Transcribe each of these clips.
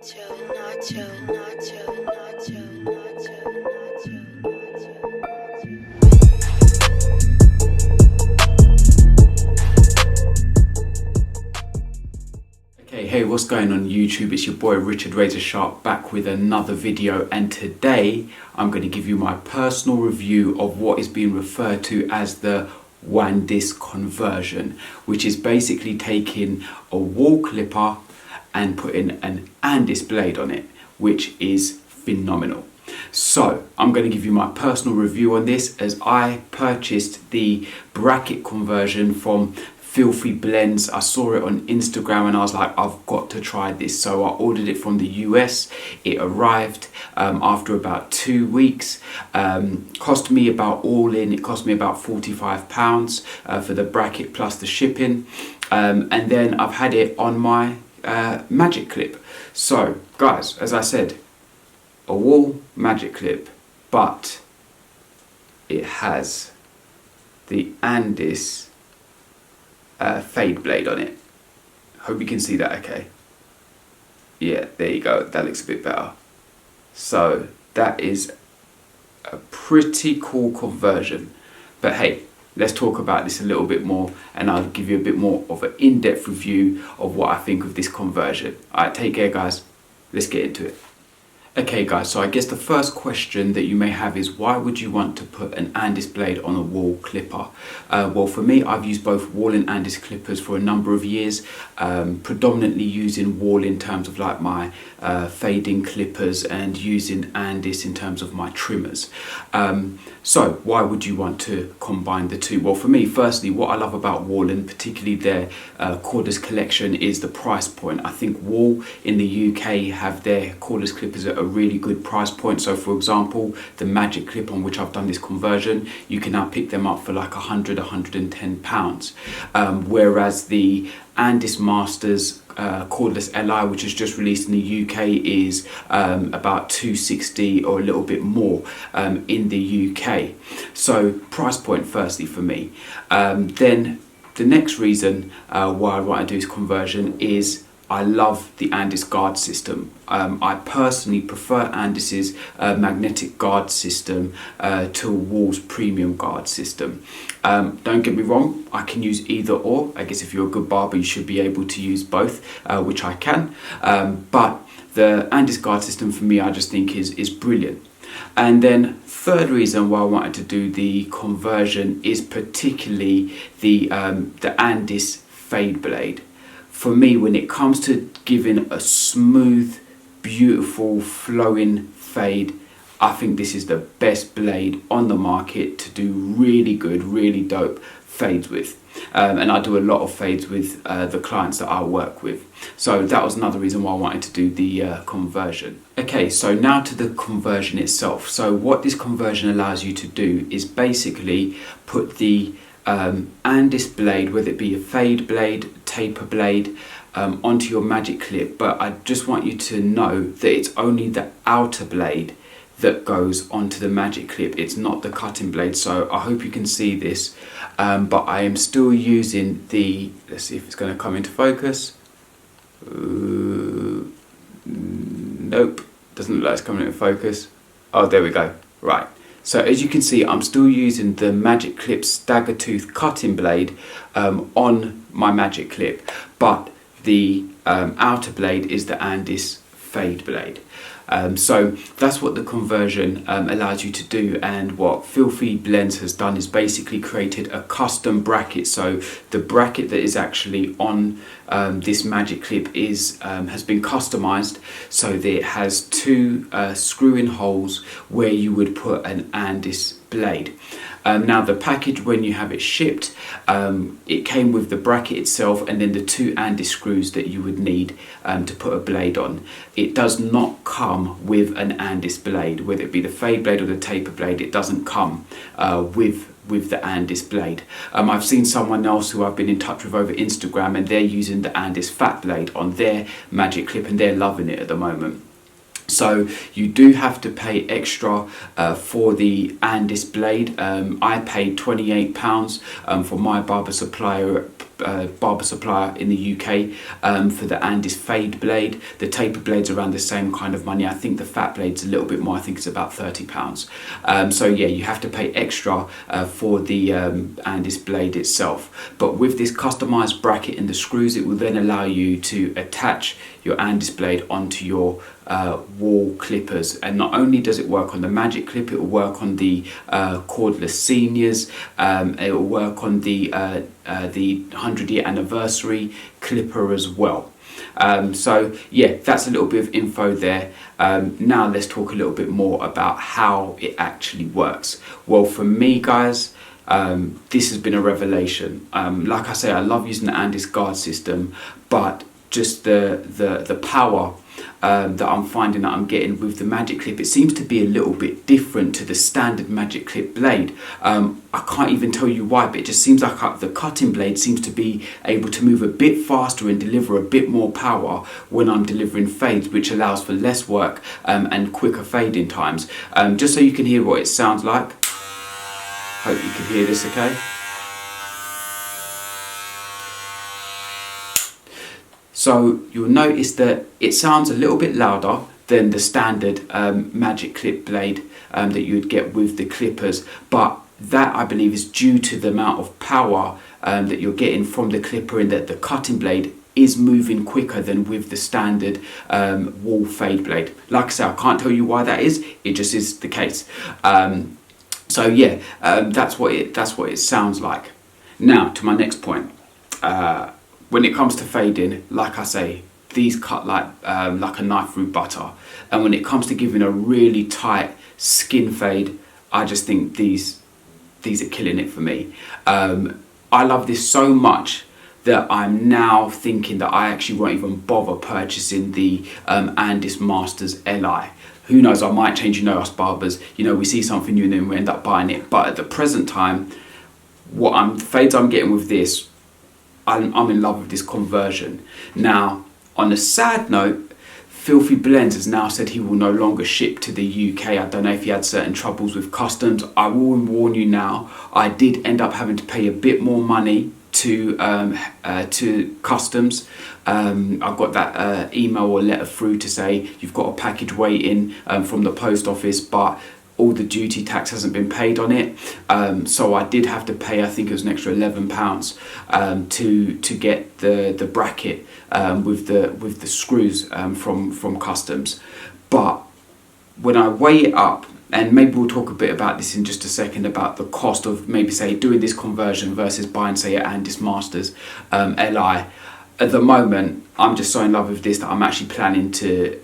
Okay, hey, what's going on YouTube? It's your boy Richard Razor Sharp back with another video, and today I'm going to give you my personal review of what is being referred to as the Wahdis conversion, which is basically taking a wall clipper and putting an Wahdis blade on it, which is phenomenal. So I'm going to give you my personal review on this, as I purchased the bracket conversion from Filthy Blends. I saw it on Instagram and I was like, I've got to try this. So I ordered it from the US. It arrived after about 2 weeks. Cost me about all in, it cost me about £45 for the bracket plus the shipping. And then I've had it on my magic clip. So guys, as I said, a wall magic clip, but it has the Wahdis fade blade on it. Hope you can see that okay. Yeah, there you go, that looks a bit better. So that is a pretty cool conversion. But hey, let's talk about this a little bit more and I'll give you a bit more of an in-depth review of what I think of this conversion. Alright, take care guys, let's get into it. Okay guys, so I guess the first question that you may have is, why would you want to put an Wahdis blade on a wall clipper? Well, for me, I've used both wall and Wahdis clippers for a number of years, predominantly using wall in terms of like my fading clippers and using Wahdis in terms of my trimmers. So why would you want to combine the two? Well, for me, firstly, what I love about wall, and particularly their cordless collection, is the price point. I think wall in the UK have their cordless clippers at a really good price point. So for example, the magic clip on which I've done this conversion, you can now pick them up for like £100–110, whereas the Wahdis Masters cordless LI, which is just released in the UK, is about £260 or a little bit more in the UK. So price point firstly for me. Then the next reason why I want to do this conversion is I love the Wahdis guard system. I personally prefer Wahdis's magnetic guard system to Wall's premium guard system. Don't get me wrong, I can use either or. I guess if you're a good barber, you should be able to use both, which I can. But the Wahdis guard system for me, I just think is brilliant. And then third reason why I wanted to do the conversion is particularly the Wahdis fade blade. For me, when it comes to giving a smooth, beautiful, flowing fade, I think this is the best blade on the market to do really good, really dope fades with. And I do a lot of fades with the clients that I work with. So that was another reason why I wanted to do the conversion. Okay, so now to the conversion itself. So what this conversion allows you to do is basically put the Wahdis blade, whether it be a fade blade, taper blade, onto your magic clip. But I just want you to know that it's only the outer blade that goes onto the magic clip. It's not the cutting blade. So I hope you can see this, but I am still using the, let's see if it's going to come into focus. Nope, doesn't look like it's coming into focus. Oh, there we go. Right. So as you can see, I'm still using the Magic Clip Stagger Tooth cutting blade on my Magic Clip, but the outer blade is the Wahdis fade blade. So that's what the conversion allows you to do, and what Filthy Blends has done is basically created a custom bracket. So the bracket that is actually on this magic clip is has been customized so that it has two screw-in holes where you would put an Wahdis blade. Now the package, when you have it shipped, it came with the bracket itself and then the two Wahdis screws that you would need to put a blade on. It does not come with an Wahdis blade, whether it be the fade blade or the taper blade. It doesn't come with the Wahdis blade. I've seen someone else who I've been in touch with over Instagram, and they're using the Wahdis fat blade on their magic clip and they're loving it at the moment. So you do have to pay extra for the Wahdis blade. I paid £28 for my barber supplier barber supplier in the UK for the Andis fade blade. The taper blade's around the same kind of money. I think the fat blade's a little bit more. I think it's about £30. So yeah, you have to pay extra for the Andis blade itself. But with this customized bracket and the screws, it will then allow you to attach your Andis blade onto your wall clippers. And not only does it work on the magic clip, it will work on the cordless seniors, it will work on the 100-year anniversary clipper as well. So yeah, that's a little bit of info there. Now let's talk a little bit more about how it actually works. Well, for me, guys, this has been a revelation. Like I say, I love using the Andis guard system, but just the power that I'm finding that I'm getting with the magic clip, it seems to be a little bit different to the standard magic clip blade. I can't even tell you why, but it just seems like the cutting blade seems to be able to move a bit faster and deliver a bit more power when I'm delivering fades, which allows for less work and quicker fading times. Just so you can hear what it sounds like. Hope you can hear this okay. So you'll notice that it sounds a little bit louder than the standard magic clip blade that you would get with the clippers, but that I believe is due to the amount of power that you're getting from the clipper, and that the cutting blade is moving quicker than with the standard wall fade blade. Like I say, I can't tell you why that is, it just is the case. So yeah, that's what it sounds like. Now to my next point. When it comes to fading, like I say, these cut like a knife through butter. And when it comes to giving a really tight skin fade, I just think these are killing it for me. I love this so much that I'm now thinking that I actually won't even bother purchasing the Andis Masters Li. Who knows, I might change, us barbers, we see something new and then we end up buying it. But at the present time, fades I'm getting with this, I'm in love with this conversion. Now, on a sad note, Filthy Blends has now said he will no longer ship to the UK. I don't know if he had certain troubles with customs. I will warn you now, I did end up having to pay a bit more money to customs. I got that email or letter through to say you've got a package waiting from the post office, but all the duty tax hasn't been paid on it, so I did have to pay, I think it was an extra £11 to get the bracket with the screws from customs. But when I weigh it up, and maybe we'll talk a bit about this in just a second, about the cost of maybe say doing this conversion versus buying say an Andis Masters Li. At the moment, I'm just so in love with this that I'm actually planning to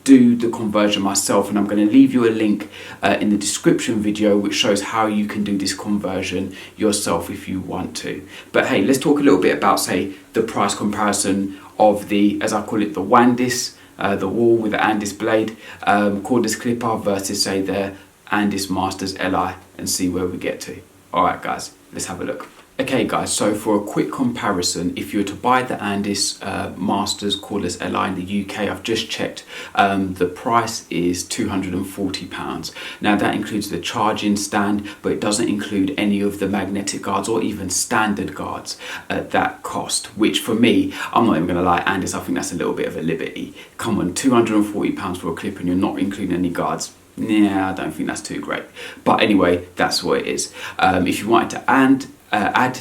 do the conversion myself, and I'm going to leave you a link in the description video which shows how you can do this conversion yourself if you want to. But hey, let's talk a little bit about say the price comparison of the, as I call it, the Wahdis, the wall with the Andis blade, cordless clipper versus say the Andis Masters Li, and see where we get to. Alright guys, let's have a look. Okay guys, so for a quick comparison, if you were to buy the Andis Masters cordless Li in the UK, I've just checked, the price is £240. Now that includes the charging stand, but it doesn't include any of the magnetic guards or even standard guards at that cost, which for me, I'm not even going to lie, Andis, I think that's a little bit of a liberty. Come on, £240 for a clip and you're not including any guards. Yeah, I don't think that's too great. But anyway, that's what it is. If you wanted to add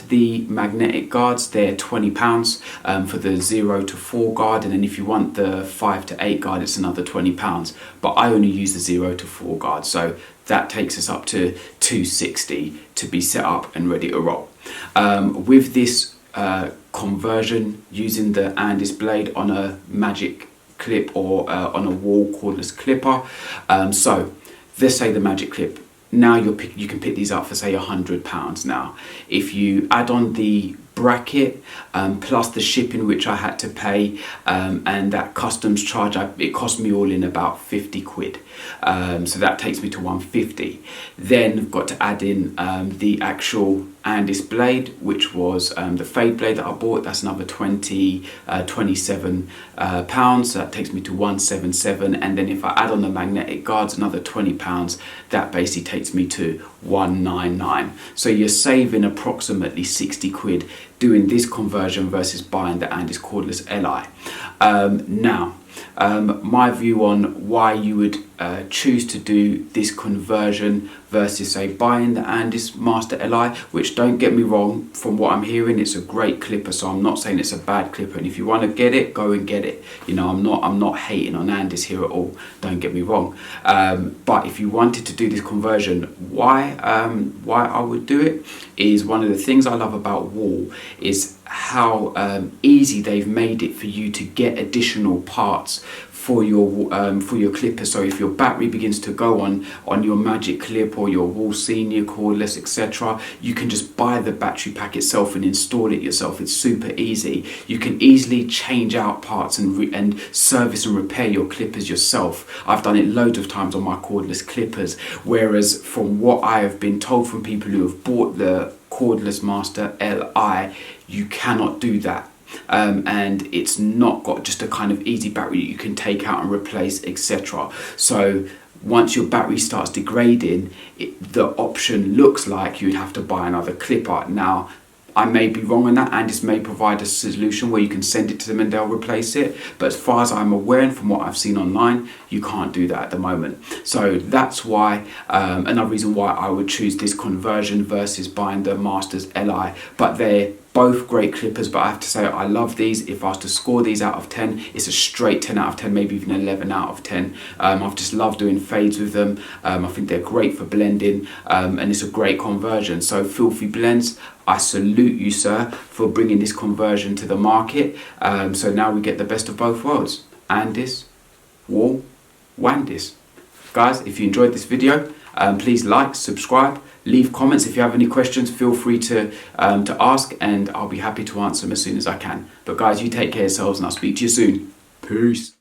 the magnetic guards, they're £20 for the 0 to 4 guard, and then if you want the 5 to 8 guard, it's another £20. But I only use the 0 to 4 guard, so that takes us up to £260 to be set up and ready to roll. With this conversion using the Andis blade on a magic clip or on a wall cordless clipper, so let's say the magic clip, now you can pick these up for say £100 now. If you add on the bracket plus the shipping which I had to pay and that customs charge, it cost me all in about 50 quid. So that takes me to 150. Then I've got to add in the actual Andis blade, which was the fade blade that I bought. That's another 27 pounds. So that takes me to 177. And then if I add on the magnetic guards, another 20 pounds, that basically takes me to 199. So you're saving approximately 60 quid doing this conversion versus buying the Andis cordless Li. Now, my view on why you would choose to do this conversion versus, say, buying the Andis Master Li, which, don't get me wrong, from what I'm hearing, it's a great clipper, so I'm not saying it's a bad clipper, and if you want to get it, go and get it. You know, I'm not hating on Andis here at all, don't get me wrong. But if you wanted to do this conversion, why I would do it is, one of the things I love about Wall is how easy they've made it for you to get additional parts for your clipper. So if your battery begins to go on your Magic Clip or your Wall Senior cordless, etc., you can just buy the battery pack itself and install it yourself. It's super easy. You can easily change out parts and service and repair your clippers yourself. I've done it loads of times on my cordless clippers, whereas from what I have been told from people who have bought the cordless Master Li, you cannot do that. And it's not got just a kind of easy battery you can take out and replace, etc. So once your battery starts degrading, the option looks like you'd have to buy another clipper. Now, I may be wrong on that, and this may provide a solution where you can send it to them and they'll replace it. But as far as I'm aware and from what I've seen online, you can't do that at the moment. So that's why, another reason why I would choose this conversion versus buying the Masters Li. But they're both great clippers, but I have to say I love these. If I was to score these out of 10, it's a straight 10 out of 10, maybe even 11 out of 10. I've just loved doing fades with them. I think they're great for blending, and it's a great conversion. So Filthy Blends, I salute you, sir, for bringing this conversion to the market. So now we get the best of both worlds. Andis, Wall, Wahdis. Guys, if you enjoyed this video, please like, subscribe, leave comments. If you have any questions, feel free to ask, and I'll be happy to answer them as soon as I can. But guys, you take care of yourselves, and I'll speak to you soon. Peace.